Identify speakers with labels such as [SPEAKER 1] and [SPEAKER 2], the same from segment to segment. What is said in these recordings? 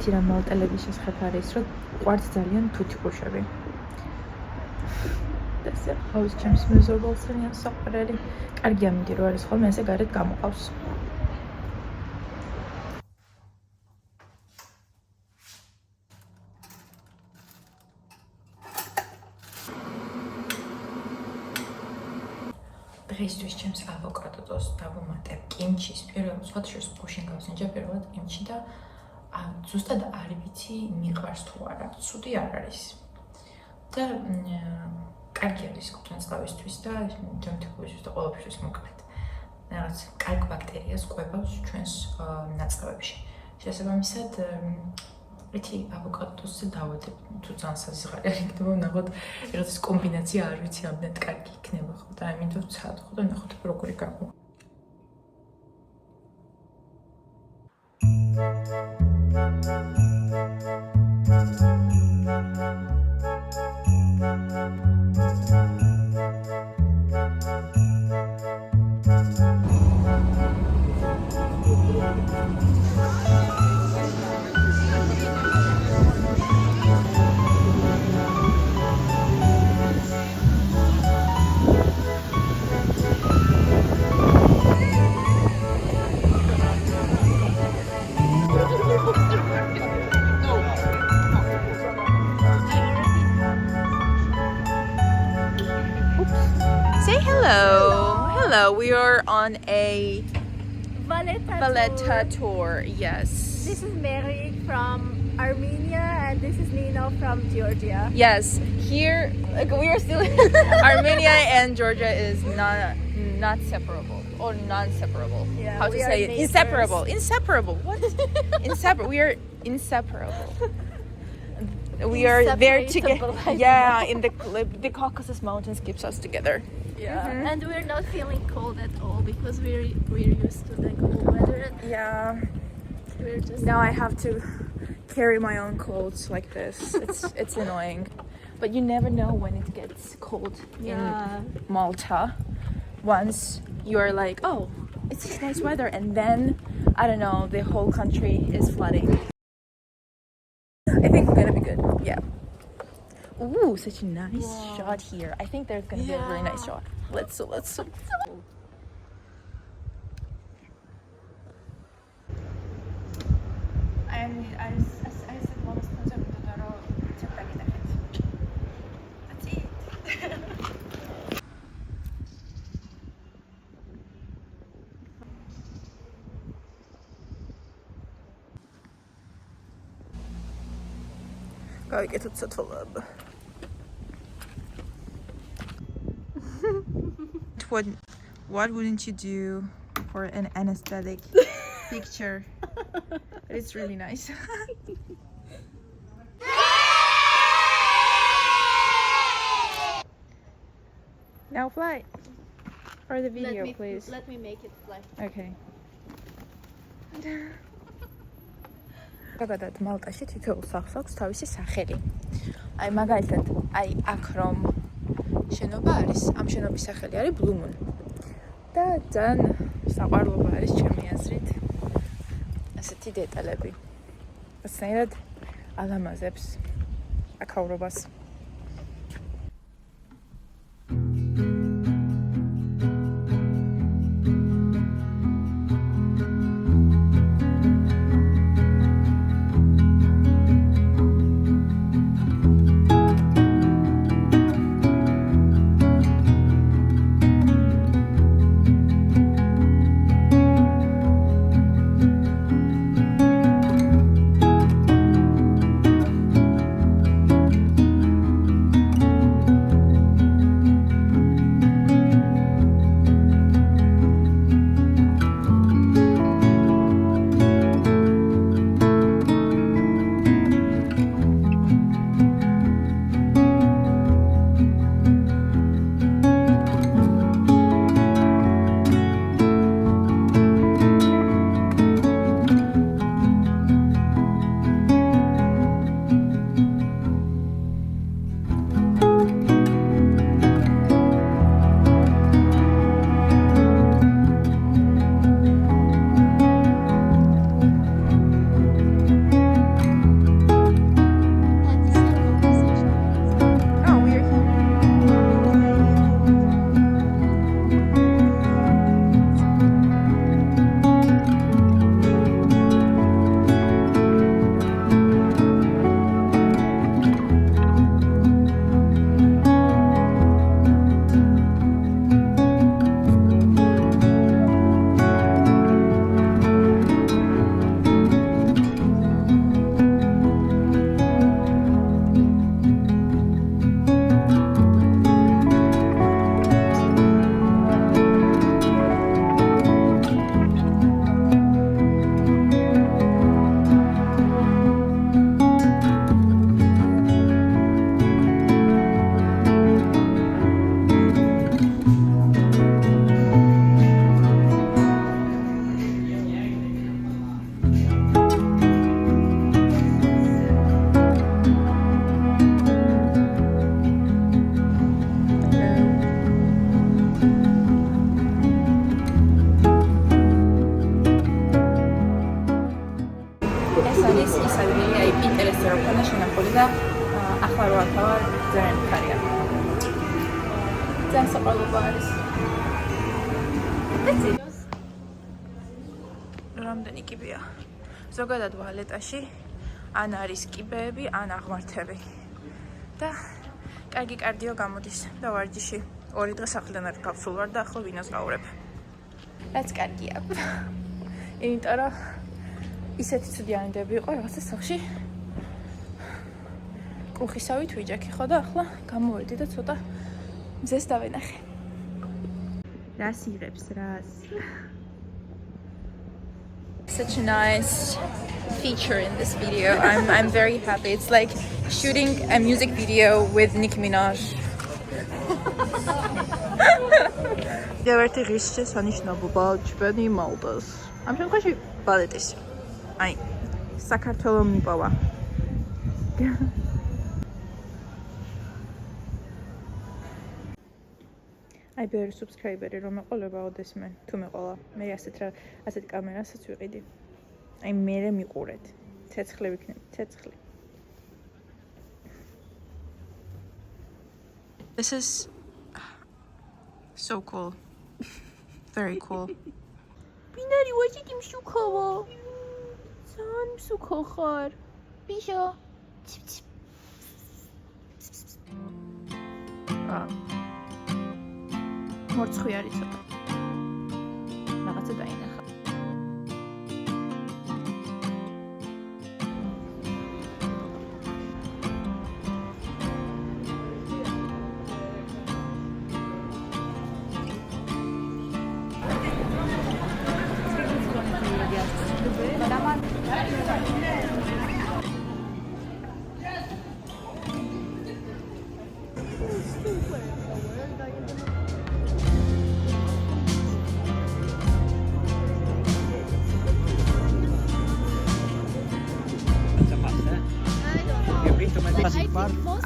[SPEAKER 1] ერთი რამ მალტელების შესახებ არის, რომ ყვართ ძალიან თუთი ყუშები. და ესე ყავს ჩემს მეზობელს ძალიან საყვარელი. კარგი ამინდი რო არის ხოლმე ესე გარეთ გამოყავს. დღეისთვის ჩემს ავოკადოს დავუმატებ კიმჩის პირველ სხვათა შორის გუშინ გავსინჯა პირველად კიმჩი და ზუსტად არ ვიცი მიყვარს თუ არა, ცუდი არ არის. და კარგი არის კუთვნილწყალისთვის და ჯანმრთელობისთვის და ყველაფერთვის მოკლედ. რაღაც კარგ ბაქტერიას კვებავს ჩვენს ნაწლავებში. შესაბამისად, ეთი ავოკადოსზე დავადებ თუ ძალიან საზღარი არ იქნება, ნახოთ რაღაც კომბინაცია არ ვიცი ამდენად კარგი იქნება ხო და ამინდო ვცადო ხო და ნახოთ როგორი გაყო. Say hello. Hello. We are on a Valletta tour. Yes.
[SPEAKER 2] This is Mary from Armenia and this is Nino from Georgia.
[SPEAKER 1] Yes. Here, like we are still Armenia and Georgia is not separable or non-separable.
[SPEAKER 2] Yeah,
[SPEAKER 1] How to
[SPEAKER 2] we are
[SPEAKER 1] say it?
[SPEAKER 2] neighbors.
[SPEAKER 1] Inseparable. Inseparable. What? Inseparable. We are inseparable. We are there together.
[SPEAKER 2] Inseparable.
[SPEAKER 1] Yeah, in the Caucasus Mountains keeps us together.
[SPEAKER 2] Yeah. And we're not feeling cold at all because we're used to the cold weather.
[SPEAKER 1] Yeah.
[SPEAKER 2] We're just
[SPEAKER 1] Now I have to carry my own clothes like this. It's annoying. But you never know when it gets cold in Malta. Once you're like, oh, it's such nice weather, and then I don't know, the whole country is flooding. I think we're gonna be good. Yeah. Ooh, such a nice shot here. I think there's gonna be a really nice shot. Let's. I said mom's concept That's it. გავიკეთოთ სათვალაო. What wouldn't you do for an anesthetic picture? It's really nice. Now fly for the video, please.
[SPEAKER 2] Let me make it fly.
[SPEAKER 1] Okay. Გადად მალტაში თითოეულ სახლს აქვს თავისი სახელი. აი მაგალითად, აი აქ რომ შენობა არის, ამ შენობის სახელი არის Blue Moon. და ძალიან საყვარლობა არის ჩემი აზრით. ასეთი დეტალები. ასნაირად ალამაზებს აქაურობას. რამდენი კიბეა? ზოგადად ვალეტაში ან არის კიბეები, ან აღმართები. და კარგი კარდიო გამოდის და ვარჯიში 2 დღე სახლიდან არ გავსულ ვარ და ახლა ვინოს გავურებ. რაც კარგია. იმიტომ რომ ისეთი ცუდი ანიდები იყო რაღაცა სახლში. კრუხისავით ვიჯექი ხო და ახლა გამოვედი და ცოტა მზეს დავენახე. რას იღებს რას? Such a nice feature in this video. I'm very happy. It's like shooting a music video with Nicki Minaj. Deverte risce sanishnabობა ჩვენი მალდას. ამ შემთხვევაში ბალეტის. აი, საქართველოს მიპოვა. აი ბევრი subscriber-ი რომ მეყოლა ოდესმე თუ მეყოლა მე ასეთ კამერასაც ვიყიდი. აი მე მიყურეთ. ცეცხლი ვიქნები, ცეცხლი. This is so cool. Very cool.
[SPEAKER 2] بیناری واجد مشوکاوا سان مشوکا خار بیشا
[SPEAKER 1] მორცხვი არის ცოტა. რაღაცა დაინახა.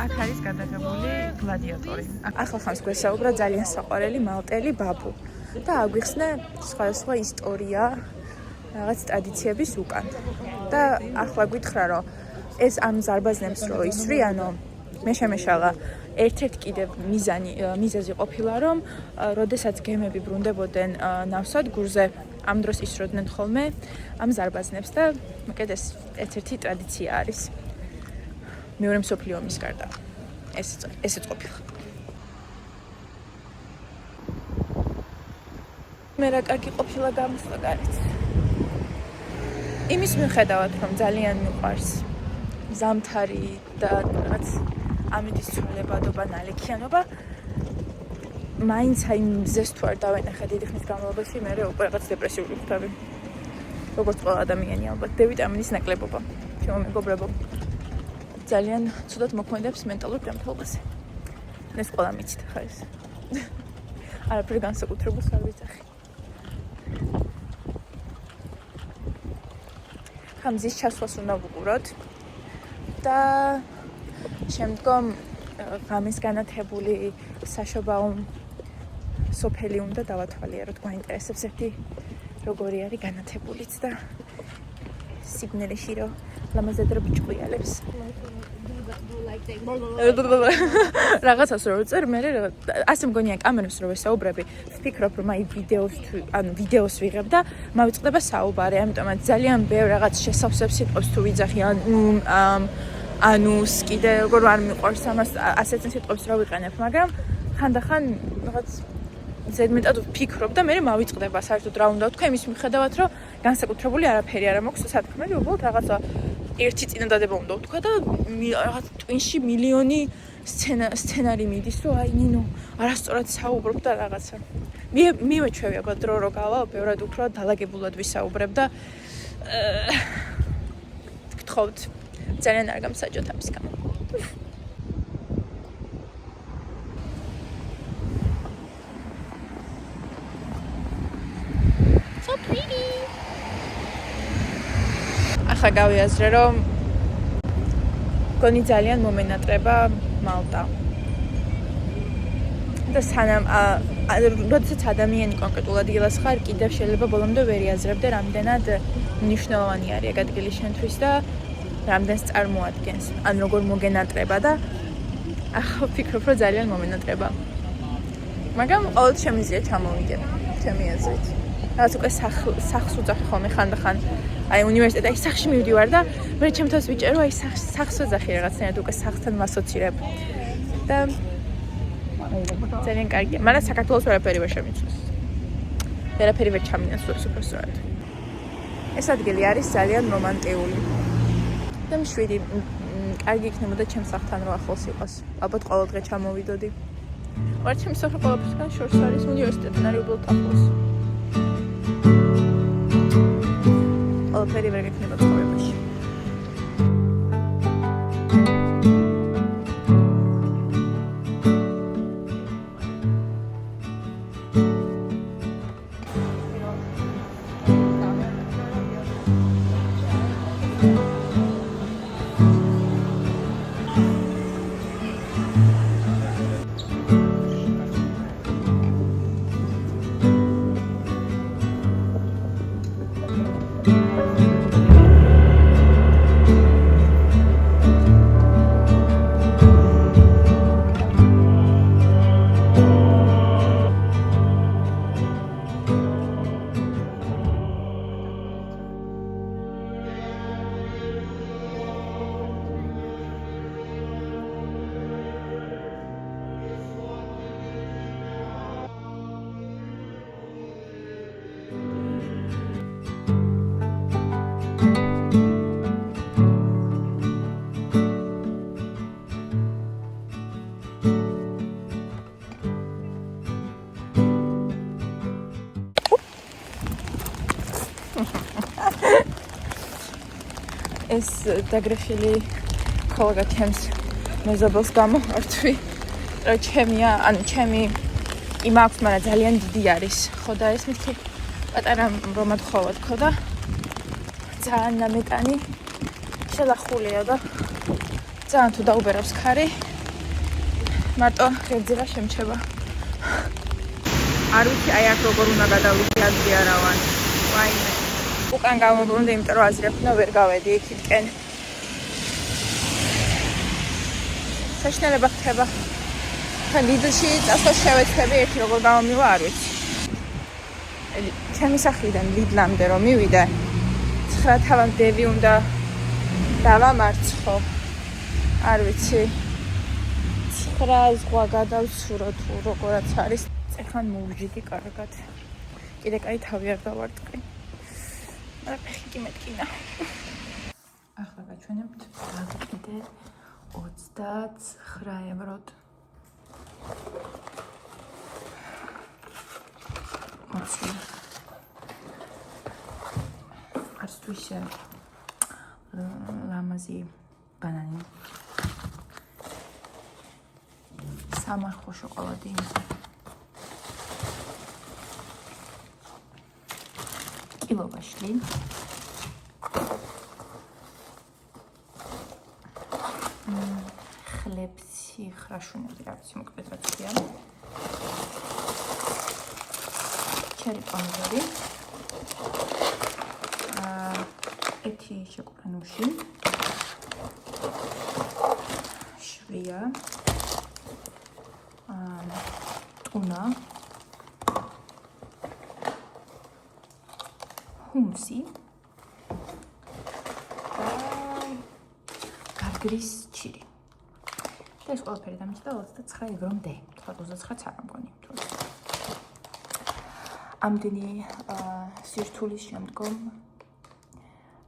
[SPEAKER 1] აქ არის გადაღებული გლადიატორი. ახალხანს გვესაუბრა ძალიან საყვარელი მალტელი ბაბუ და აგვიხსნა სხვადასხვა ისტორია რაღაც ტრადიციების უკან. და ახლა გითხრა რომ ეს ამ ზარბაზნებს რო ისვრიანო მე შემეშალა ერთ-ერთ კიდევ მიზეზი ყოფილა რომ როდესაც გემები ბრუნდებოდნენ ნავსადგურზე ამ დროს ისროდნენ ხოლმე ამ ზარბაზნებს და მოკედ ეს ერთ-ერთი ტრადიცია არის. მეორე მსოფლიო ომის გარდა ესეც ყოფილა. მე რა კარგი ყოფილა გამოსვლა გარეთ. იმის მიუხედავად რომ ძალიან მიყვარს ზამთარი და რაღაც ამიტის ცვალებადობა, ნალექიანობა, მაინც აი მზეს თუ არ დავენახე დიდი ხნის განმავლობაში, მე უკვე რაღაც დეპრესიული ვხდები. როგორც ყველა ადამიანი ალბათ, დ-ვიტამინის ნაკლებობა. ჩემო მეგობრებო, ძალიან ცუდად მოქმედებს მენტალურ ჯანმრთელობაზე. ეს ყველა მიცით ხარ ეს. არაფერი განსაკუთრებულს არ ვიცახი. ხამზის ჩასვლას უნდა ვუყუროთ და შემდგომ ღამეს განათებული საშობაო სოფელი უნდა დავათვალიეროთ. გვაინტერესებს ერთი როგორი არის განათებულიც და სიგნელიში რომ ლამაზად რო ბიჭყიალებს. რაღაცას რო წერ მე ასე მგონია კამერებს რო ვესაუბრები ვფიქრობ რომ აი ვიდეოს ვიღებ და მავიწყდება საუბარი, ამიტომაც ძალიან ბევრ რაღაც შესავსებ სიტყვებს თუ ვიძახი ანუს კიდე როგორ არ მიყვარს ამას ასეთ სიტყვებს რა ვიყენებ, მაგრამ ხანდახან რაღაც ზედმეტად ვფიქრობ და მე მავიწყდება საერთოდ რა უნდა ვთქვა იმის მიხედავად რომ განსაკუთრებული არაფერი არ მაქვს სათქმელი, უბრალოდ რაღაცა ერთი წინადადება უნდა ვთქვა და რაღაც ტვინში მილიონი სცენარი მიდის რომ აი ნინო არასწორად საუბრობ და რაღაცა მივეჩვევი აბა დრო რო გავა ბევრად უფრო დალაგებულად ვისაუბრებ და გთხოვთ ძალიან არ გამსაჯოთ ამის გამო.
[SPEAKER 2] So pretty.
[SPEAKER 1] ახლა გავიაზრე რომ გონი ძალიან მომენატრება მალტა. და სანამ როდესაც ადამიანი კონკრეტულად დილას ხარ, კიდევ შეიძლება ბოლომდე ვერ იაზრებდე რამდენად მნიშვნელოვანი არის ეგ ადგილი შენთვის და რამდენს წარმოადგენს. ან როგორ მოგენატრება და ახლა ვფიქრობ რომ ძალიან მომენატრება.
[SPEAKER 3] მაგრამ ყოველ შემიძლია ჩამოვიდე ჩემი აზრით. რაც უკვე სახს უძახი ხოლმე ხანდახან. აი უნივერსიტეტ აი სახში მივდივარ და მე ჩემთვის ვიჭერო აი სახს უძახი რაღაცნაირად უკვე სახთან მასოცირებ. და ძალიან კარგია. მანაც საქართველოს ვერაფერი ვერ შემიცვლის. ვერაფერი ვერ ჩამინაცვლებს უბრალოდ. ეს ადგილი არის ძალიან რომანტიული. და მშვიდი კარგი იქნებოდა ჩემს სახთან რო ახლოს იყოს. ალბათ ყოველ დღე ჩამოვიდოდი. ვარ ჩემს სოფელ ყოველფერთან შორს არის უნივერსიტეტთან არის უბრალოდ ახლოს. ყველაფერი ვერ გექნება ცხოვრებაში. ეს დაგრეხილი ხოლმე ჩემს მეზობელს გამოვართვი, რომ ჩემია, ანუ ჩემი იმ აქვს, მაგრამ ძალიან დიდი არის. ხო და ეს მითი პატარა რომად ხოლოდ ხო და ძალიან ნამეტანი შელახულია და ძალიან თუ დაუბერავს ქარი, მარტო ღერძება შემჩება. არ ვიცი აი აქ როგორ უნდა გადავიდე აზრი არავან. ვაიმე. უკან გამოვბრუნდი, იმიტომ რომ აზრი აქვს და ვერ გავედი იქითკენ. საშინელება ხდება. თან ლიდლში წასვლა შევეცდები, ერთი როგორ გამომივა არ ვიცი. ჩემი სახლიდან ლიდლამდე რომ მივიდე, 9 თავამდე უნდა დავამარცხო. არ ვიცი. 9 ზღვა გადავცურო თუ როგორაც არის. ეხლა მოვжиდი კარგად. კიდე კაი თავი არ დავარტყი. მაგრამ ფეხი კი მეტკინა.
[SPEAKER 1] ახლა გაჩვენებთ კიდე 29 ევროდ. მოცი. არც თუ ისე ლამაზი ბანანი. სამარხო შოკოლადი. კილობაში. ხლებში ხრაშუნები რა ვიცი მოკლედ რაცია. ჩერი პომიდორი. ეთი შეკურენუში. შვია. ტუნა. ჰუმსი. გარგრის ჩირი. და ეს ყველაფერი დამჭირდა 29 ევრომდე. თქვა 29-ც არ ამგონი. ამდენი სირთულის შემდგომ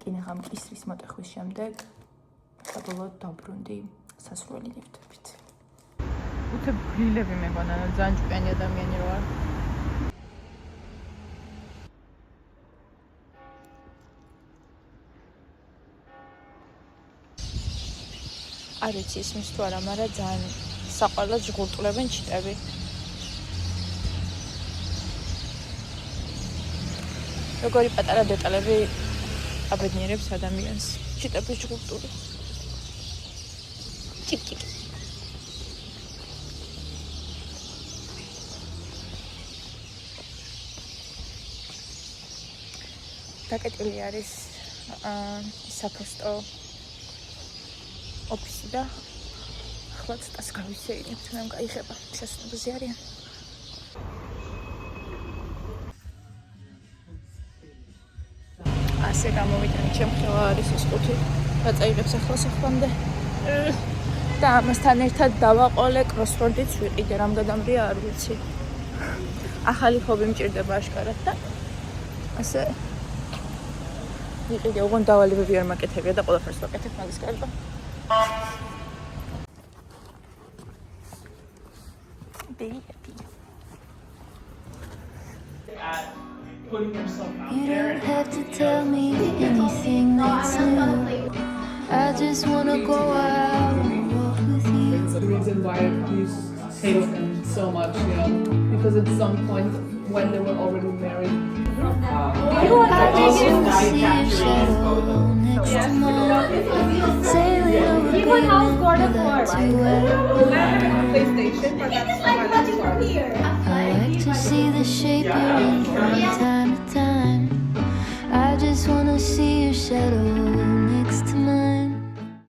[SPEAKER 1] კინაღამ კისრის მოტეხვის შემდეგ საბოლოოდ დავბრუნდი სასურველი ნივთებით.
[SPEAKER 3] უთე ბილები მეგონა, ძალიან ჭკვიანი ადამიანი რო არ. არ ვიცი ისმის თუ არა, მაგრამ ძალიან საყვარლად ჟღურტულებენ ჩიტები. როგორი პატარა დეტალები აბედნიერებს ადამიანს. ჩიტების ჟღურტული. ჩიკ-ჩიკ. დაკეტილი არის საფოსტო ოფისი და ახლა ცოტას გავისეირებთ, მე მგაიხება შესაძლებელი არიან. ისე გამოვიტანე, ჩემხელა არის ეს ყუთი. Გაწაიღებს ახლამდე. და ამასთან ერთად დავაყოლე კროსვორდიც ვიყიდე, რამ გადამრია არ ვიცი. ახალი ჰობი მჭირდება აშკარად და ასე ვიყიდე, უგონ დავალებები არ მაკეთებია და ყველაფერს ვაკეთებ მაგის გარდა. Be happy.
[SPEAKER 4] Putting yourself out
[SPEAKER 5] You
[SPEAKER 4] there.
[SPEAKER 5] don't have to tell me anything that's new. I just wanna go out and walk with you.
[SPEAKER 4] The reason why you hate them so much, because at some point when they were already married.
[SPEAKER 5] I just wanna see your shadow next to mine. Sailing over pavement without you
[SPEAKER 4] PlayStation, but that's not
[SPEAKER 5] I like to see the shape you're in from time to time. I just wanna see your shadow